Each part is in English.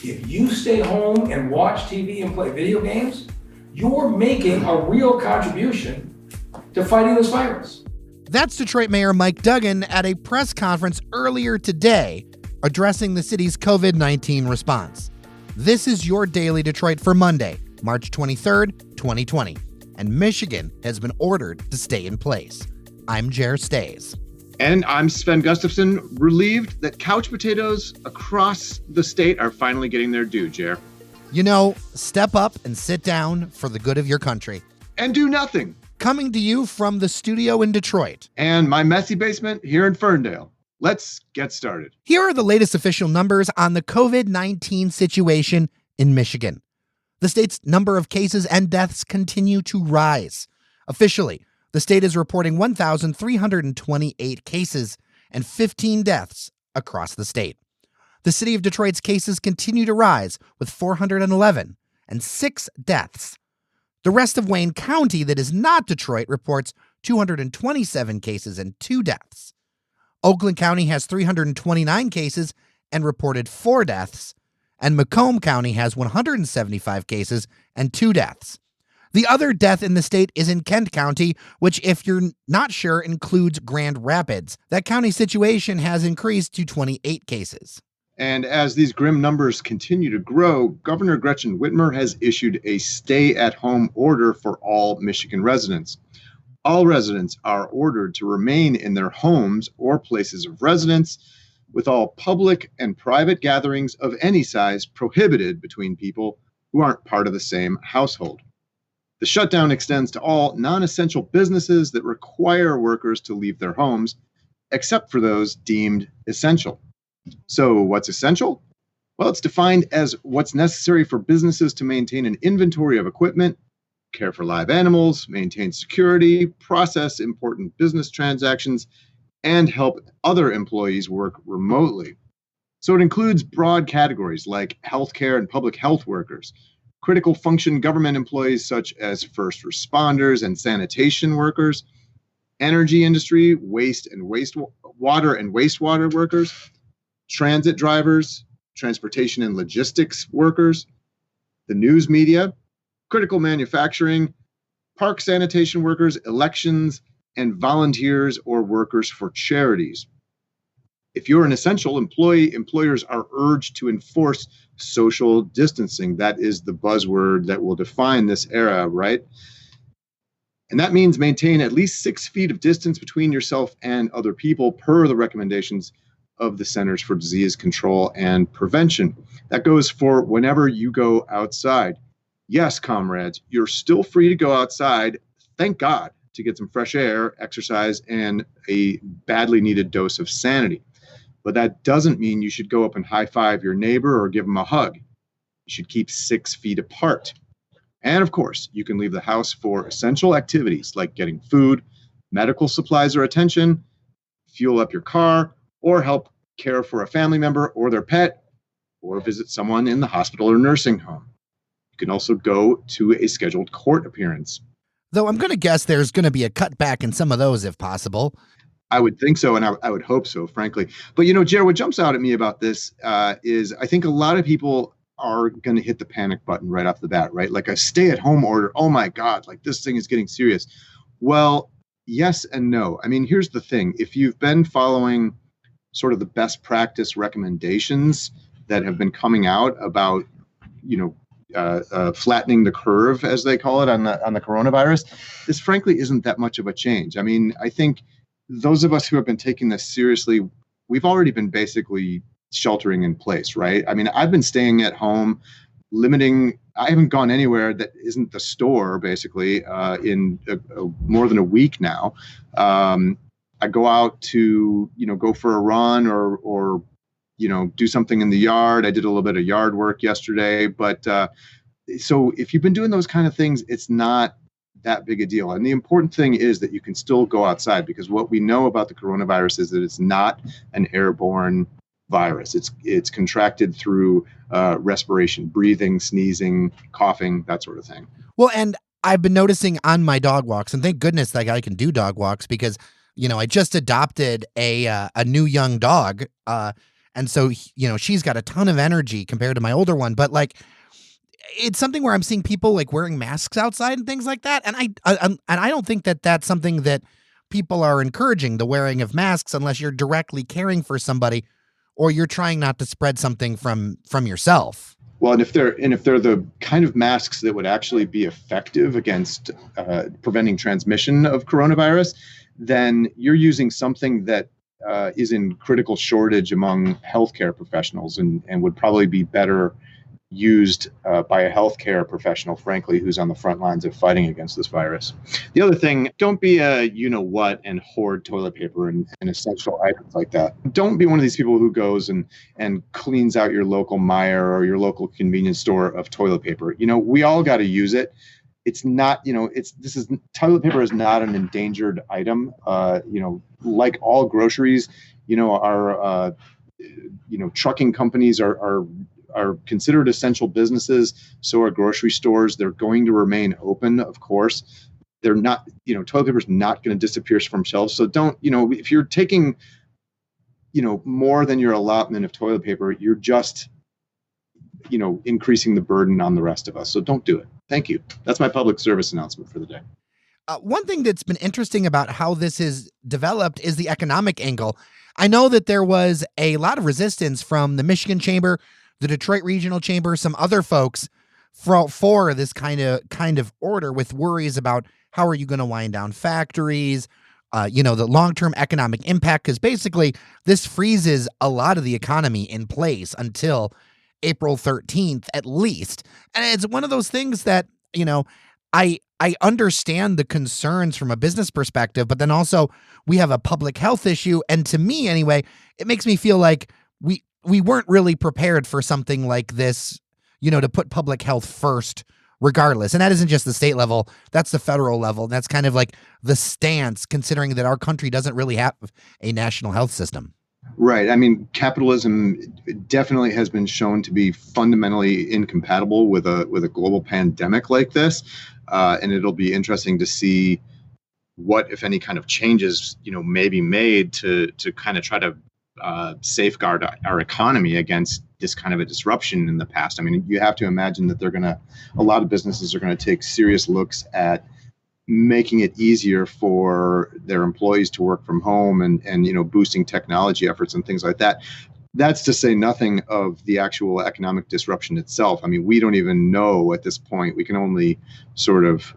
If you stay home and watch TV and play video games, you're making a real contribution to fighting this virus. That's Detroit Mayor Mike Duggan at a press conference earlier today addressing the city's COVID-19 response. This is your Daily Detroit for Monday, March 23rd, 2020, and Michigan has been ordered to stay in place. I'm Jer Stays. And I'm Sven Gustafson, relieved that couch potatoes across the state are finally getting their due, Jer. You know, step up and sit down for the good of your country. And do nothing. Coming to you from the studio in Detroit. And my messy basement here in Ferndale. Let's get started. Here are the latest official numbers on the COVID-19 situation in Michigan. The state's number of cases and deaths continue to rise. Officially, the state is reporting 1,328 cases and 15 deaths across the state. The city of Detroit's cases continue to rise with 411 and 6 deaths. The rest of Wayne County that is not Detroit reports 227 cases and 2 deaths. Oakland County has 329 cases and reported 4 deaths, and Macomb County has 175 cases and 2 deaths. The other death in the state is in Kent County, which, if you're not sure, includes Grand Rapids. That county situation has increased to 28 cases. And as these grim numbers continue to grow, Governor Gretchen Whitmer has issued a stay-at-home order for all Michigan residents. All residents are ordered to remain in their homes or places of residence, with all public and private gatherings of any size prohibited between people who aren't part of the same household. The shutdown extends to all non-essential businesses that require workers to leave their homes, except for those deemed essential. So what's essential? Well, it's defined as what's necessary for businesses to maintain an inventory of equipment, care for live animals, maintain security, process important business transactions, and help other employees work remotely. So it includes broad categories like healthcare and public health workers, critical function government employees such as first responders and sanitation workers, energy industry, water and wastewater workers, transit drivers, transportation and logistics workers, the news media, critical manufacturing, park sanitation workers, elections, and volunteers or workers for charities. If you're an essential employee, employers are urged to enforce social distancing. That is the buzzword that will define this era, right? And that means maintain at least 6 feet of distance between yourself and other people per the recommendations of the Centers for Disease Control and Prevention. That goes for whenever you go outside. Yes, comrades, you're still free to go outside, thank God, to get some fresh air, exercise, and a badly needed dose of sanity. But that doesn't mean you should go up and high-five your neighbor or give them a hug. You should keep 6 feet apart. And of course, you can leave the house for essential activities like getting food, medical supplies or attention, fuel up your car, or help care for a family member or their pet, or visit someone in the hospital or nursing home. You can also go to a scheduled court appearance. Though I'm going to guess there's going to be a cutback in some of those if possible. I would think so, and I would hope so, frankly. But, you know, Jared, what jumps out at me about this is I think a lot of people are going to hit the panic button right off the bat, right? Like a stay-at-home order. Oh, my God, like this thing is getting serious. Well, yes and no. I mean, here's the thing. If you've been following sort of the best practice recommendations that have been coming out about, flattening the curve, as they call it, on the coronavirus, this frankly isn't that much of a change. I mean, I think those of us who have been taking this seriously, we've already been basically sheltering in place, right? I mean, I've been staying at home, I haven't gone anywhere that isn't the store, basically, in more than a week now. I go out to, go for a run or do something in the yard. I did a little bit of yard work yesterday, but so if you've been doing those kind of things, it's not that big a deal. And the important thing is that you can still go outside, because what we know about the coronavirus is that it's not an airborne virus. It's contracted through respiration, breathing, sneezing, coughing, that sort of thing. Well, and I've been noticing on my dog walks, and thank goodness that I can do dog walks, because I just adopted a new young dog, And so, she's got a ton of energy compared to my older one. But like, it's something where I'm seeing people like wearing masks outside and things like that. And I don't think that that's something that people are encouraging, the wearing of masks, unless you're directly caring for somebody or you're trying not to spread something from yourself. Well, and if they're the kind of masks that would actually be effective against preventing transmission of coronavirus, then you're using something that is in critical shortage among healthcare professionals and would probably be better used by a healthcare professional, frankly, who's on the front lines of fighting against this virus. The other thing, don't be a you-know-what and hoard toilet paper and essential items like that. Don't be one of these people who goes and cleans out your local Meijer or your local convenience store of toilet paper. We all got to use it. It's not, toilet paper is not an endangered item. Like all groceries, our trucking companies are considered essential businesses. So are grocery stores. They're going to remain open, of course. They're not, toilet paper is not going to disappear from shelves. So don't, if you're taking, more than your allotment of toilet paper, you're just, increasing the burden on the rest of us. So don't do it. Thank you. That's my public service announcement for the day. One thing that's been interesting about how this is developed is the economic angle. I know that there was a lot of resistance from the Michigan Chamber, the Detroit Regional Chamber, some other folks for this kind of order, with worries about how are you going to wind down factories, the long-term economic impact, because basically this freezes a lot of the economy in place until April 13th at least. And it's one of those things that, I understand the concerns from a business perspective, but then also we have a public health issue. And to me anyway, it makes me feel like we weren't really prepared for something like this, to put public health first regardless. And that isn't just the state level, that's the federal level. That's kind of like the stance, considering that our country doesn't really have a national health system. Right. I mean, capitalism definitely has been shown to be fundamentally incompatible with a global pandemic like this. And it'll be interesting to see what, if any, kind of changes, may be made to kind of try to safeguard our economy against this kind of a disruption in the past. I mean, you have to imagine that a lot of businesses are going to take serious looks at making it easier for their employees to work from home and boosting technology efforts and things like that. That's to say nothing of the actual economic disruption itself. I mean, we don't even know at this point. We can only sort of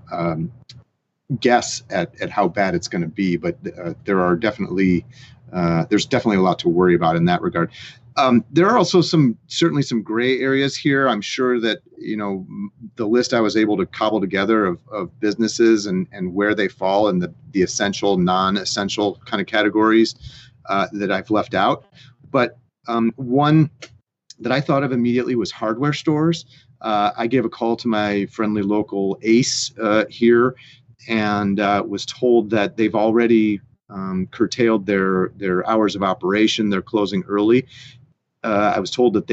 guess at how bad it's going to be, but there's definitely a lot to worry about in that regard. There are also certainly some gray areas here. I'm sure that, the list I was able to cobble together of businesses and where they fall in the essential, non-essential kind of categories that I've left out. But one that I thought of immediately was hardware stores. I gave a call to my friendly local Ace here and was told that they've already curtailed their hours of operation. They're closing early. I was told that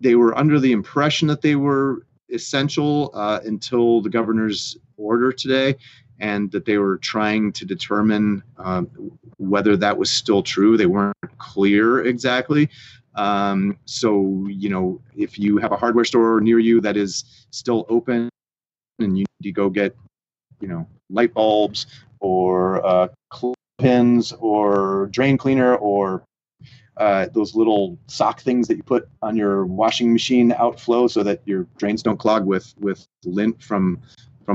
they were under the impression that they were essential until the governor's order today, and that they were trying to determine whether that was still true. They weren't clear exactly. So, if you have a hardware store near you that is still open and you need to go get, light bulbs or pins or drain cleaner or those little sock things that you put on your washing machine outflow so that your drains don't clog with lint from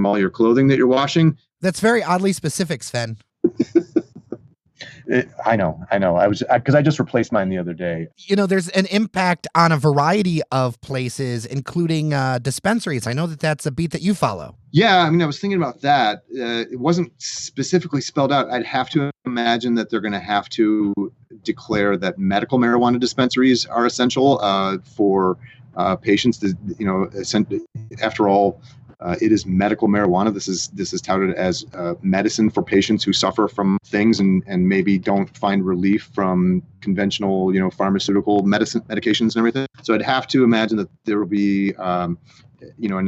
all your clothing that you're washing. That's very oddly specific, Sven. I know. Because I just replaced mine the other day. There's an impact on a variety of places, including dispensaries. I know that that's a beat that you follow. Yeah, I mean, I was thinking about that. It wasn't specifically spelled out. I'd have to imagine that they're going to have to declare that medical marijuana dispensaries are essential for patients. After all, it is medical marijuana. This is touted as medicine for patients who suffer from things and maybe don't find relief from conventional, pharmaceutical medications and everything. So I'd have to imagine that there will be, an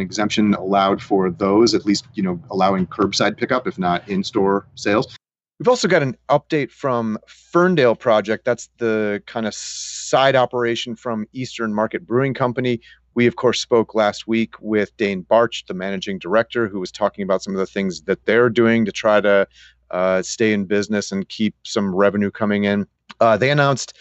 exemption allowed for those, at least, allowing curbside pickup, if not in-store sales. We've also got an update from Ferndale Project. That's the kind of side operation from Eastern Market Brewing Company. We, of course, spoke last week with Dane Barch, the managing director, who was talking about some of the things that they're doing to try to stay in business and keep some revenue coming in. They announced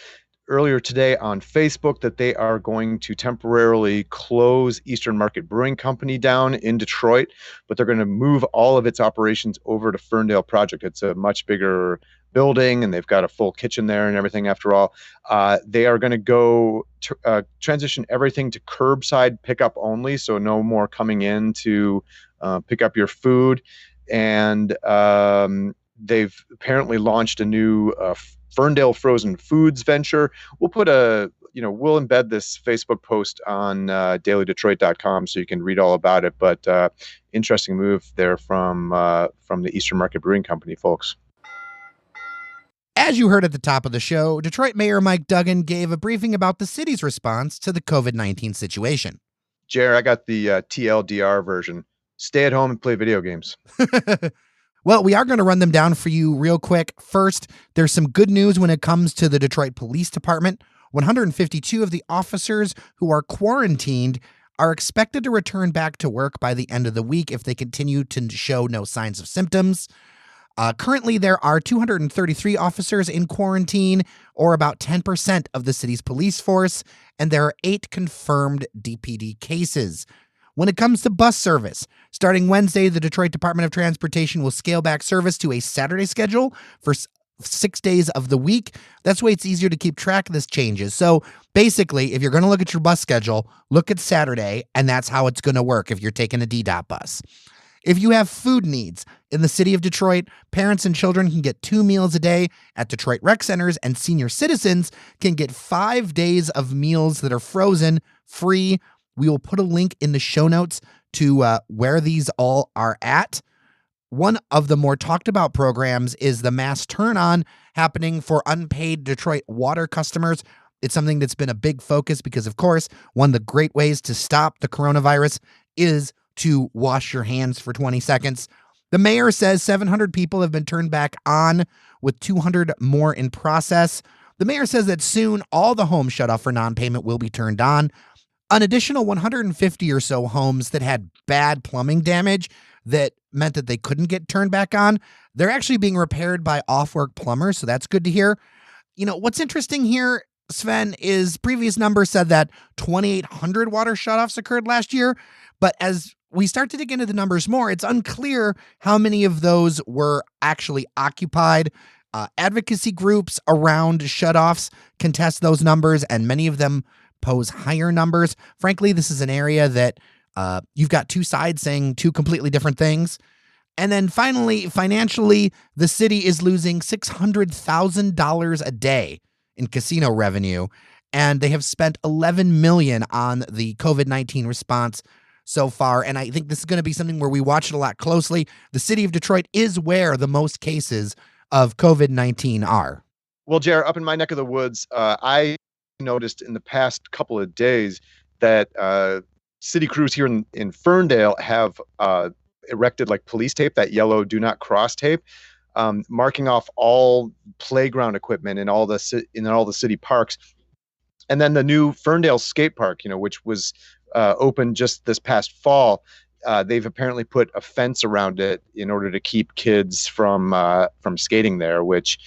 earlier today on Facebook that they are going to temporarily close Eastern Market Brewing Company down in Detroit, but they're going to move all of its operations over to Ferndale Project. It's a much bigger building, and they've got a full kitchen there and everything after all. They are going to go transition everything to curbside pickup only, so no more coming in to pick up your food. And they've apparently launched a new Ferndale Frozen Foods venture. We'll embed this Facebook post on dailydetroit.com so you can read all about it. But interesting move there from the Eastern Market Brewing Company folks. As you heard at the top of the show, Detroit Mayor Mike Duggan gave a briefing about the city's response to the COVID-19 situation. Jer, I got the TLDR version. Stay at home and play video games. Well, we are going to run them down for you real quick. First, there's some good news when it comes to the Detroit Police Department. 152 of the officers who are quarantined are expected to return back to work by the end of the week if they continue to show no signs of symptoms. Currently, there are 233 officers in quarantine, or about 10% of the city's police force, and there are 8 confirmed DPD cases. When it comes to bus service, starting Wednesday, the Detroit Department of Transportation will scale back service to a Saturday schedule for 6 days of the week. That's why it's easier to keep track of this changes. So basically, if you're going to look at your bus schedule, look at Saturday, and that's how it's going to work if you're taking a DDOT bus. If you have food needs in the city of Detroit, parents and children can get 2 meals a day at Detroit rec centers, and senior citizens can get 5 days of meals that are frozen free. We will put a link in the show notes to where these all are at. One of the more talked about programs is the mass turn on happening for unpaid Detroit water customers. It's something that's been a big focus because, of course, one of the great ways to stop the coronavirus is to wash your hands for 20 seconds. The mayor says 700 people have been turned back on, with 200 more in process. The mayor says that soon all the homes shut off for non-payment will be turned on. An additional 150 or so homes that had bad plumbing damage that meant that they couldn't get turned back on, they're actually being repaired by off-work plumbers, so that's good to hear. You know, what's interesting here, Sven, is previous numbers said that 2,800 water shutoffs occurred last year, but as we start to dig into the numbers more, it's unclear how many of those were actually occupied. Advocacy groups around shutoffs contest those numbers, and many of them pose higher numbers. Frankly, this is an area that you've got two sides saying two completely different things. And then finally, financially, the city is losing $600,000 a day in casino revenue, and they have spent $11 million on the COVID-19 response so far. And I think this is going to be something where we watch it a lot closely. The city of Detroit is where the most cases of COVID-19 are. Well, Jared, up in my neck of the woods, I noticed in the past couple of days that city crews here in Ferndale have erected like police tape, that yellow do not cross tape, marking off all playground equipment in all the city parks. And then the new Ferndale skate park, which was opened just this past fall, they've apparently put a fence around it in order to keep kids from skating there, which,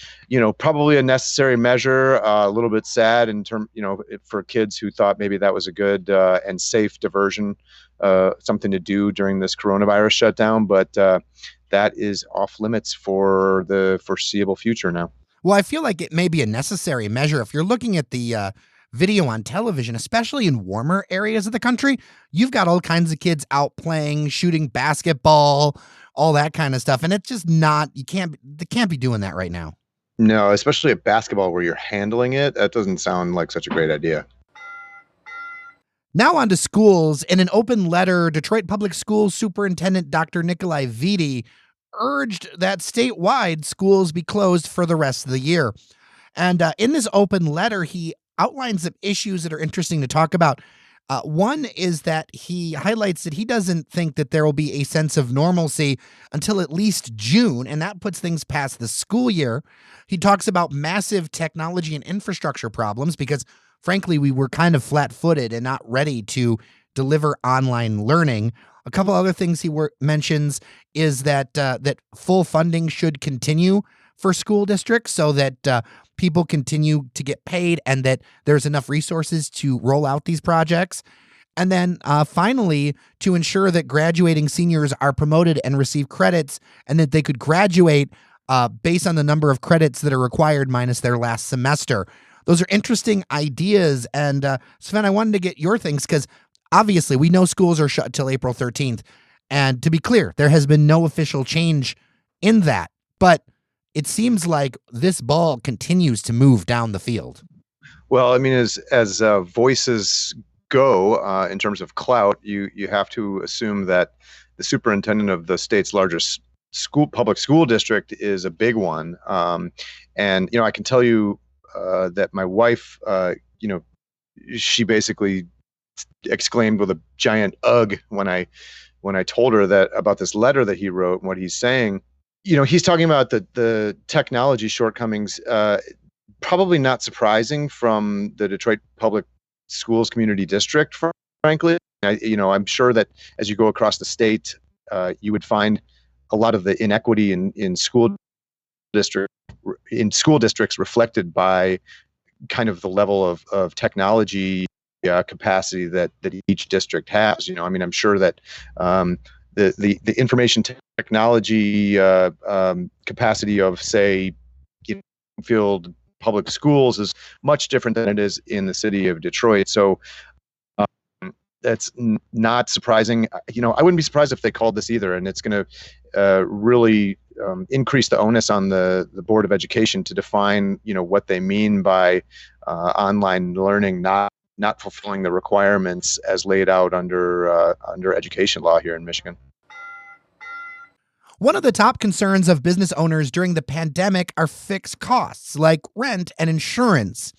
probably a necessary measure, a little bit sad for kids who thought maybe that was a good and safe diversion, something to do during this coronavirus shutdown. But that is off limits for the foreseeable future now. Well, I feel like it may be a necessary measure. If you're looking at the video on television, especially in warmer areas of the country, you've got all kinds of kids out playing, shooting basketball, all that kind of stuff. And it's just they can't be doing that right now. No, especially at basketball where you're handling it. That doesn't sound like such a great idea. Now on to schools. In an open letter, Detroit Public Schools Superintendent Dr. Nikolai Vitti urged that statewide schools be closed for the rest of the year. And in this open letter, he outlines some issues that are interesting to talk about. One is that he highlights that he doesn't think that there will be a sense of normalcy until at least June, and that puts things past the school year. He talks about massive technology and infrastructure problems because, frankly, we were kind of flat-footed and not ready to deliver online learning. A couple other things he mentions is that that full funding should continue for school districts so that people continue to get paid and that there's enough resources to roll out these projects. And then finally, to ensure that graduating seniors are promoted and receive credits and that they could graduate based on the number of credits that are required minus their last semester. Those are interesting ideas. And Sven, I wanted to get your things because obviously we know schools are shut till April 13th. And to be clear, there has been no official change in that. But it seems like this ball continues to move down the field. Well, I mean, as voices go in terms of clout, you have to assume that the superintendent of the state's largest public school district is a big one. And I can tell you that my wife, she basically exclaimed with a giant ugh when I told her that about this letter that he wrote and what he's saying. He's talking about the technology shortcomings, probably not surprising from the Detroit Public Schools Community District, frankly. I'm sure that as you go across the state, you would find a lot of the inequity in school districts reflected by kind of the level of technology capacity that each district has. I'm sure that the information technology capacity of, say, Field Public Schools is much different than it is in the city of Detroit. So that's not surprising. I wouldn't be surprised if they called this either, and it's going to really increase the onus on the Board of Education to define, what they mean by online learning not fulfilling the requirements as laid out under education law here in Michigan. One of the top concerns of business owners during the pandemic are fixed costs like rent and insurance.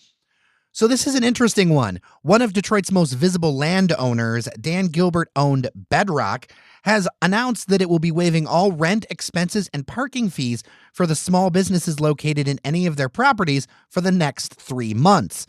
So this is an interesting one. One of Detroit's most visible landowners, Dan Gilbert-owned Bedrock, has announced that it will be waiving all rent, expenses, and parking fees for the small businesses located in any of their properties for the next 3 months.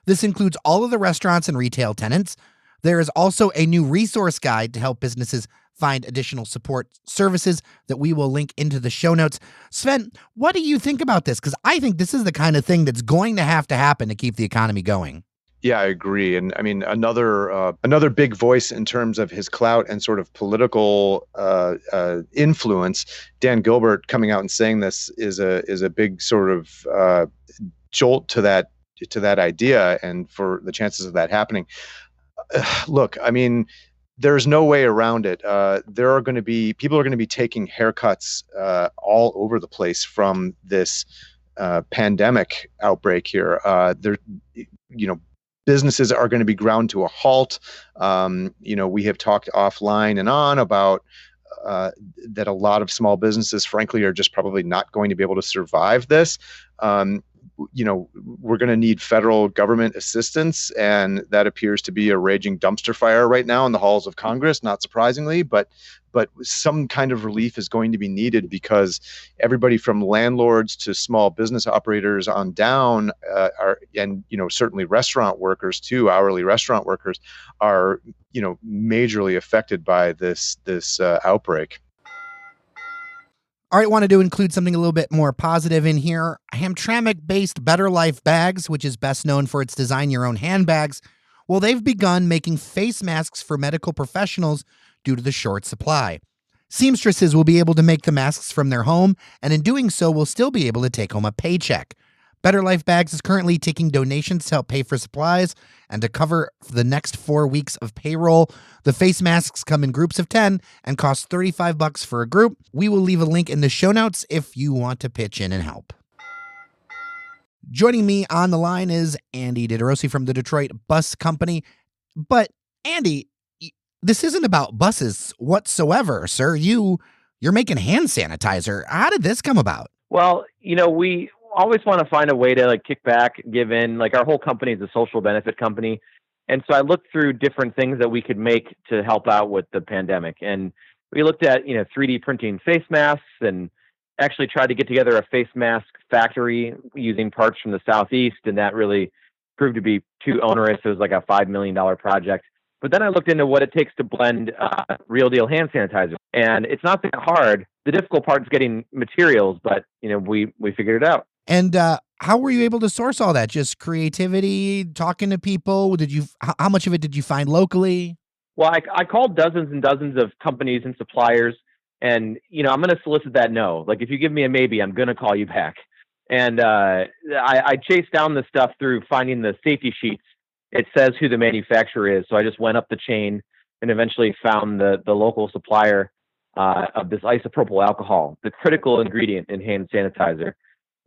This includes all of the restaurants and retail tenants. There is also a new resource guide to help businesses find additional support services that we will link into the show notes. Sven, what do you think about this? Because I think this is the kind of thing that's going to have to happen to keep the economy going. Yeah, I agree. And I mean, another big voice in terms of his clout and sort of political influence, Dan Gilbert coming out and saying this is a big sort of jolt to that idea and for the chances of that happening. Look, I mean, there's no way around it. People are going to be taking haircuts all over the place from this pandemic outbreak here. Businesses are going to be ground to a halt. We have talked offline and on about that a lot of small businesses, frankly, are just probably not going to be able to survive this. We're going to need federal government assistance, and that appears to be a raging dumpster fire right now in the halls of Congress, not surprisingly, but some kind of relief is going to be needed because everybody from landlords to small business operators on down certainly restaurant workers too, hourly restaurant workers are, majorly affected by this outbreak. All right, wanted to include something a little bit more positive in here. Hamtramck-based Better Life Bags, which is best known for its design your own handbags, well, they've begun making face masks for medical professionals due to the short supply. Seamstresses will be able to make the masks from their home, and in doing so, will still be able to take home a paycheck. Better Life Bags is currently taking donations to help pay for supplies and to cover the next 4 weeks of payroll. The face masks come in groups of 10 and cost $35 for a group. We will leave a link in the show notes if you want to pitch in and help. Joining me on the line is Andy Diderossi from the Detroit Bus Company. But Andy, this isn't about buses whatsoever, sir. You're making hand sanitizer. How did this come about? Well, we always want to find a way to kick back, give in. Our whole company is a social benefit company. And so I looked through different things that we could make to help out with the pandemic. And we looked at, 3D printing face masks and actually tried to get together a face mask factory using parts from the Southeast. And that really proved to be too onerous. It was like a $5 million project. But then I looked into what it takes to blend real deal hand sanitizer. And it's not that hard. The difficult part is getting materials, but we figured it out. And how were you able to source all that? Just creativity, talking to people? How much of it did you find locally? Well, I called dozens and dozens of companies and suppliers, and I'm going to solicit that no. Like, if you give me a maybe, I'm going to call you back. And I chased down the stuff through finding the safety sheets. It says who the manufacturer is, so I just went up the chain and eventually found the local supplier of this isopropyl alcohol, the critical ingredient in hand sanitizer.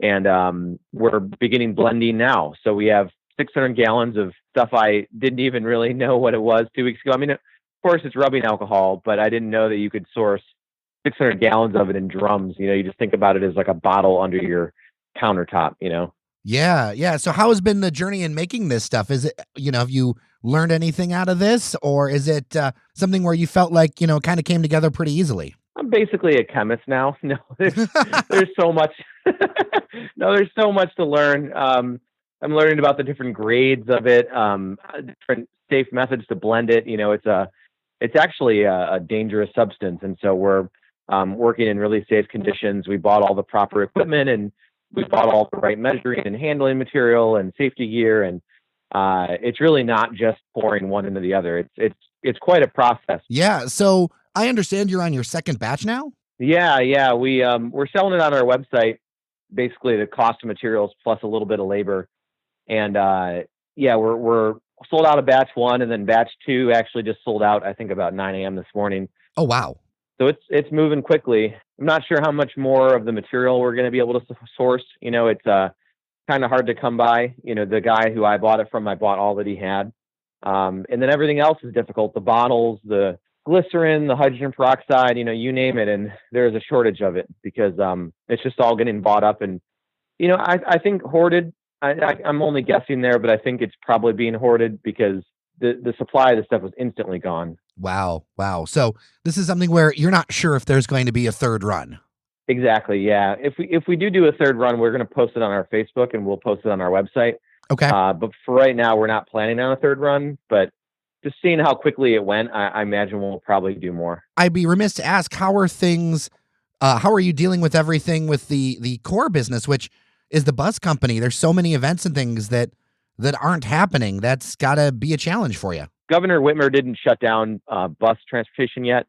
And we're beginning blending now. So we have 600 gallons of stuff I didn't even really know what it was 2 weeks ago. I mean, of course, it's rubbing alcohol, but I didn't know that you could source 600 gallons of it in drums. You just think about it as like a bottle under your countertop, Yeah. So how has been the journey in making this stuff? Is it, have you learned anything out of this, or is it something where you felt like, kind of came together pretty easily? I'm basically a chemist now. No, there's so much. No, there's so much to learn. I'm learning about the different grades of it, different safe methods to blend it. It's actually a dangerous substance, and so we're working in really safe conditions. We bought all the proper equipment, and we bought all the right measuring and handling material and safety gear, and it's really not just pouring one into the other. It's quite a process. Yeah. So I understand you're on your second batch now. Yeah. We're selling it on our website. Basically, the cost of materials plus a little bit of labor, and we're sold out of batch one, and then batch two actually just sold out. I think about 9 a.m. this morning. Oh wow! So it's moving quickly. I'm not sure how much more of the material we're going to be able to source. It's kind of hard to come by. The guy who I bought it from, I bought all that he had, and then everything else is difficult. The bottles, the glycerin, the hydrogen peroxide, you name it, and there's a shortage of it because it's just all getting bought up. And I think hoarded. I'm only guessing there, but I think it's probably being hoarded because the supply of the stuff was instantly gone. Wow. So this is something where you're not sure if there's going to be a third run. Exactly. Yeah. If we do a third run, we're going to post it on our Facebook and we'll post it on our website. Okay. But for right now, we're not planning on a third run, but just seeing how quickly it went, I imagine we'll probably do more. I'd be remiss to ask, how are you dealing with everything with the core business, which is the bus company? There's so many events and things that aren't happening. That's got to be a challenge for you. Governor Whitmer didn't shut down bus transportation yet.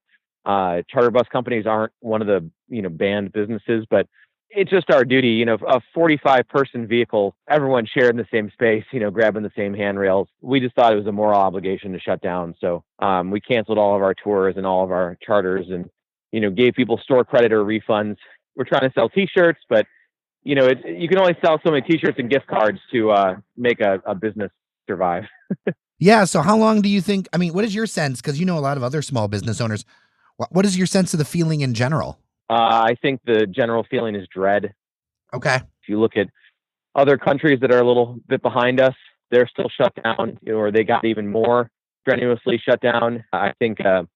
Charter bus companies aren't one of the banned businesses, but it's just our duty. A 45-person vehicle, everyone shared in the same space, grabbing the same handrails. We just thought it was a moral obligation to shut down. So we canceled all of our tours and all of our charters, and gave people store credit or refunds. We're trying to sell T-shirts, but you can only sell so many T-shirts and gift cards to make a business survive. Yeah. So how long do you think? I mean, what is your sense? Because a lot of other small business owners. What is your sense of the feeling in general? I think the general feeling is dread. Okay. If you look at other countries that are a little bit behind us, they're still shut down, or they got even more strenuously shut down. I think a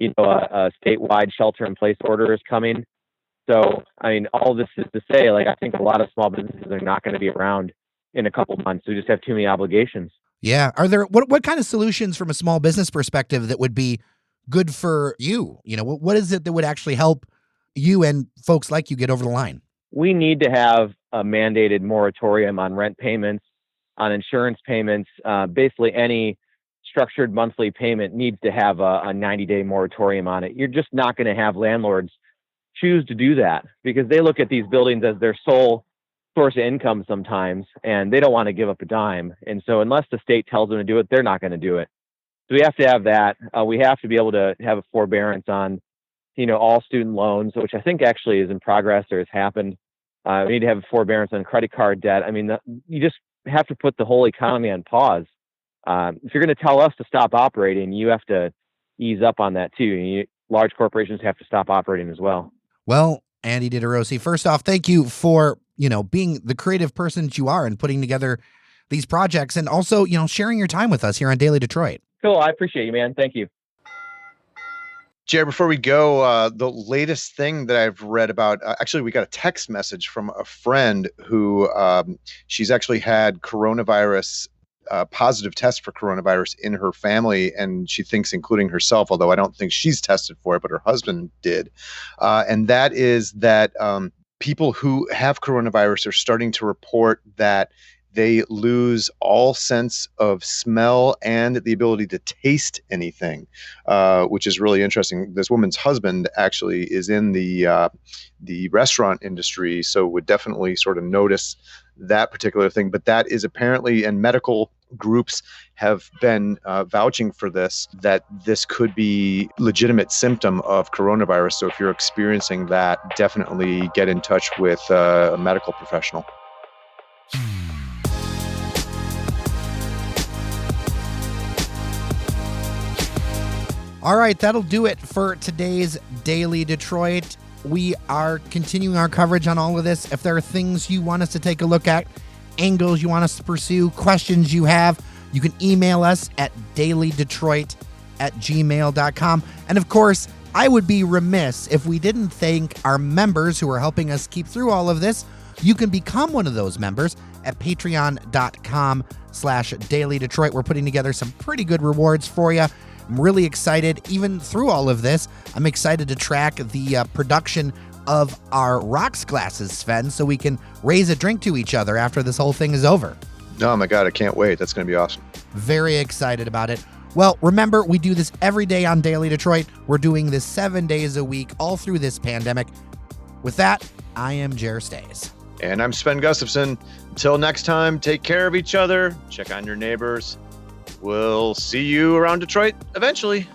statewide shelter-in-place order is coming. So, all this is to say, I think a lot of small businesses are not going to be around in a couple months. We just have too many obligations. Yeah. Are there what kind of solutions from a small business perspective that would be good for you? What is it that would actually help you and folks like you get over the line? We need to have a mandated moratorium on rent payments, on insurance payments. Basically, any structured monthly payment needs to have a 90-day moratorium on it. You're just not going to have landlords choose to do that because they look at these buildings as their sole source of income sometimes, and they don't want to give up a dime. And so unless the state tells them to do it, they're not going to do it. So we have to have that. We have to be able to have a forbearance on, all student loans, which I think actually is in progress or has happened. We need to have a forbearance on credit card debt. You just have to put the whole economy on pause. If you're going to tell us to stop operating, you have to ease up on that too. Large corporations have to stop operating as well. Well, Andy Didorosi, first off, thank you for, being the creative person that you are and putting together these projects and also, sharing your time with us here on Daily Detroit. Cool. I appreciate you, man. Thank you. Jared, before we go, the latest thing that I've read about, actually, we got a text message from a friend who she's actually had coronavirus, positive test for coronavirus in her family, and she thinks including herself, although I don't think she's tested for it, but her husband did. And that is that people who have coronavirus are starting to report that they lose all sense of smell and the ability to taste anything, which is really interesting. This woman's husband actually is in the restaurant industry, so would definitely sort of notice that particular thing. But that is apparently, and medical groups have been vouching for this, that this could be legitimate symptom of coronavirus. So if you're experiencing that, definitely get in touch with a medical professional. All right, that'll do it for today's Daily Detroit. We are continuing our coverage on all of this. If there are things you want us to take a look at, angles you want us to pursue, questions you have, you can email us at dailydetroit@gmail.com. And of course, I would be remiss if we didn't thank our members who are helping us keep through all of this. You can become one of those members at patreon.com/dailydetroit. We're putting together some pretty good rewards for you. I'm really excited. Even through all of this, I'm excited to track the production of our rocks glasses, Sven, so we can raise a drink to each other after this whole thing is over. Oh my God, I can't wait. That's going to be awesome. Very excited about it. Well, remember, we do this every day on Daily Detroit. We're doing this 7 days a week, all through this pandemic. With that, I am Jer Stays. And I'm Sven Gustafson. Until next time, take care of each other, check on your neighbors. We'll see you around Detroit eventually.